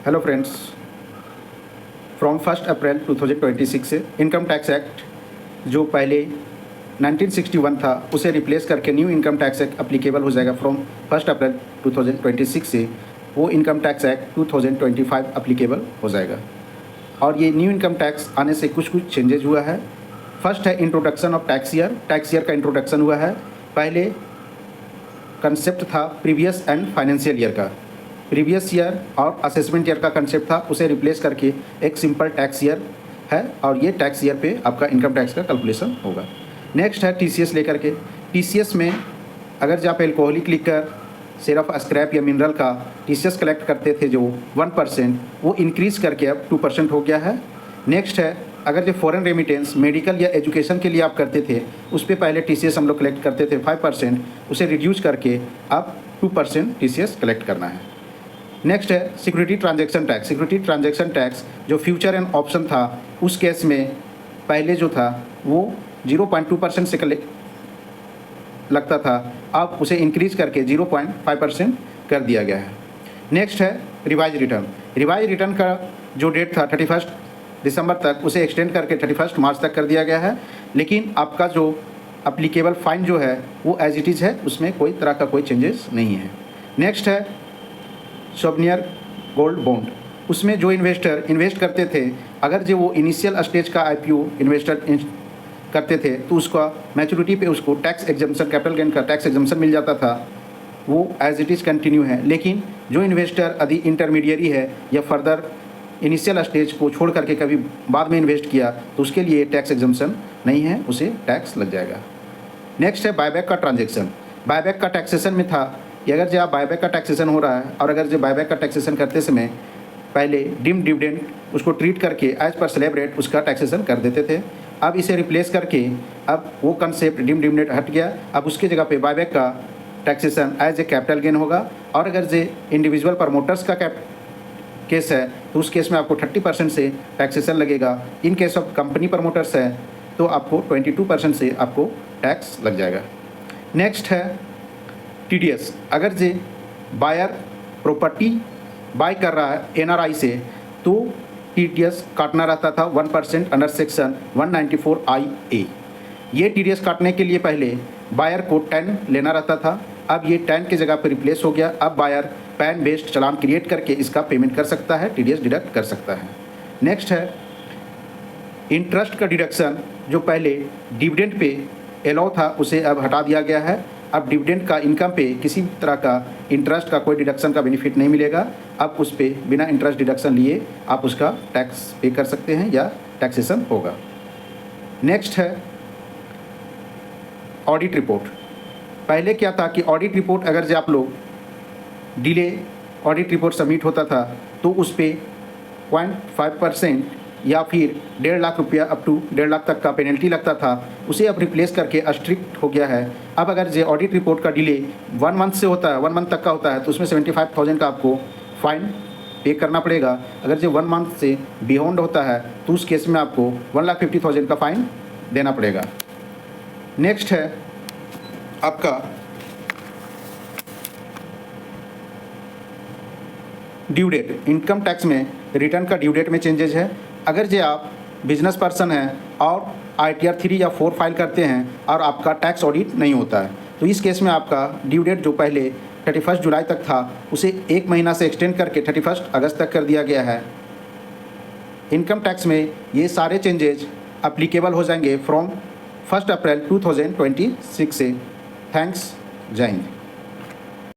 Hello friends, from 1 अप्रैल 2026 से income tax act जो पहले 1961 था उसे रिप्लेस करके new income tax act applicable हो जाएगा फ्रॉम 1 अप्रैल 2026 से। वो इनकम टैक्स एक्ट 2025 अप्लीकेबल हो जाएगा। और ये न्यू इनकम टैक्स आने से कुछ चेंजेज हुआ है। फर्स्ट है इंट्रोडक्शन ऑफ टैक्स ईयर का इंट्रोडक्शन हुआ है। पहले कंसेप्ट था प्रीवियस एंड फाइनेंशियल ईयर का। प्रीवियस ईयर और असेसमेंट ईयर का कंसेप्ट था, उसे रिप्लेस करके एक सिंपल टैक्स ईयर है और ये टैक्स ईयर पे आपका इनकम टैक्स का कैलकुलेशन होगा। नेक्स्ट है टीसीएस लेकर के। टीसीएस में अगर जो आप एल्कोहलिक लिकर, सिर्फ स्क्रैप या मिनरल का टीसीएस कलेक्ट करते थे जो 1%, वो इंक्रीज़ करके अब 2% हो गया है। नेक्स्ट है अगर जो फॉरेन रेमिटेंस मेडिकल या एजुकेशन के लिए आप करते थे, उस पर पहले टीसीएस हम लोग कलेक्ट करते थे 5%, उसे रिड्यूस करके अब 2% टीसीएस कलेक्ट करना है। नेक्स्ट है security transaction tax. Security transaction tax जो फ्यूचर एंड ऑप्शन था, उस केस में पहले जो था वो 0.2% से लगता था, अब उसे इंक्रीज करके 0.5% कर दिया गया है। नेक्स्ट है रिवाइज रिटर्न। रिवाइज रिटर्न का जो डेट था 31 दिसंबर तक, उसे एक्सटेंड करके 31 मार्च तक कर दिया गया है। लेकिन आपका जो अप्लीकेबल फाइन जो है वो एज इट इज़ है, उसमें कोई तरह का कोई चेंजेस नहीं है। नेक्स्ट है सोवनियर गोल्ड बॉन्ड। उसमें जो इन्वेस्टर इन्वेस्ट करते थे, अगर जो वो इनिशियल स्टेज का आईपीओ इन्वेस्टर करते थे तो उसका मैच्योरिटी पे उसको टैक्स एग्जम्पशन, कैपिटल गेन का टैक्स एग्जम्पशन मिल जाता था, वो एज इट इज़ कंटिन्यू है। लेकिन जो इन्वेस्टर यदि इंटरमीडिएरी है या फर्दर इनिशियल स्टेज को छोड़ करके कभी बाद में इन्वेस्ट किया तो उसके लिए टैक्स एग्जम्पशन नहीं है, उसे टैक्स लग जाएगा। नेक्स्ट है बायबैक का ट्रांजेक्शन। बायबैक का टैक्सेशन में था कि अगर जो आप बायबैक का टैक्सेशन हो रहा है और अगर जो बायबैक का टैक्सेशन करते समय पहले डिम डिविडेंड उसको ट्रीट करके एज पर स्लैब रेट उसका टैक्सेशन कर देते थे, अब इसे रिप्लेस करके अब वो कंसेप्ट डिम डिविडेंड हट गया। अब उसके जगह पे बायबैक का taxation as a capital gain होगा। और अगर जो इंडिविजुअल प्रमोटर्स का केस है तो उस केस में आपको 30% से टैक्सेशन लगेगा। In case of company promoters है तो आपको 22% से आपको टैक्स लग जाएगा। नेक्स्ट है टीडीएस। अगर जे बायर प्रॉपर्टी बाय कर रहा है एनआरआई से तो टीडीएस काटना रहता था 1% अंडर सेक्शन 194IA। ये टीडीएस काटने के लिए पहले बायर को 10 लेना रहता था, अब ये 10 की जगह पर रिप्लेस हो गया। अब बायर पैन बेस्ड चालान क्रिएट करके इसका पेमेंट कर सकता है, टीडीएस डिडक्ट कर सकता है। नेक्स्ट है इंटरेस्ट का डिडक्शन। जो पहले डिविडेंड पे अलाउ था उसे अब हटा दिया गया है। अब डिविडेंड का इनकम पे किसी तरह का इंटरेस्ट का कोई डिडक्शन का बेनिफिट नहीं मिलेगा। अब उस पर बिना इंटरेस्ट डिडक्शन लिए आप उसका टैक्स पे कर सकते हैं या टैक्सेशन होगा। नेक्स्ट है ऑडिट रिपोर्ट। पहले क्या था कि ऑडिट रिपोर्ट अगर जो आप लोग डिले ऑडिट रिपोर्ट सबमिट होता था तो उस पर 0.5% या फिर 1.5 लाख रुपया अप टू 1.5 लाख तक का पेनल्टी लगता था, उसे अब रिप्लेस करके स्ट्रिक्ट हो गया है। अब अगर जो ऑडिट रिपोर्ट का डिले 1 मंथ से होता है, 1 मंथ तक का होता है, तो उसमें 75,000 का आपको फाइन पे करना पड़ेगा। अगर जो 1 मंथ से बियॉन्ड होता है तो उस केस में आपको 1,50,000 का फाइन देना पड़ेगा। नेक्स्ट है आपका ड्यू डेट। इनकम टैक्स में रिटर्न का ड्यू डेट में चेंजेज है। अगर जो आप बिजनेस पर्सन हैं और ITR 3 या 4 फाइल करते हैं और आपका टैक्स ऑडिट नहीं होता है तो इस केस में आपका ड्यू डेट जो पहले 31 जुलाई तक था उसे 1 महीना से एक्सटेंड करके 31 अगस्त तक कर दिया गया है। इनकम टैक्स में ये सारे चेंजेज अप्लीकेबल हो जाएंगे फ्रॉम 1 अप्रैल 2026 से। थैंक्स, जय हिंद।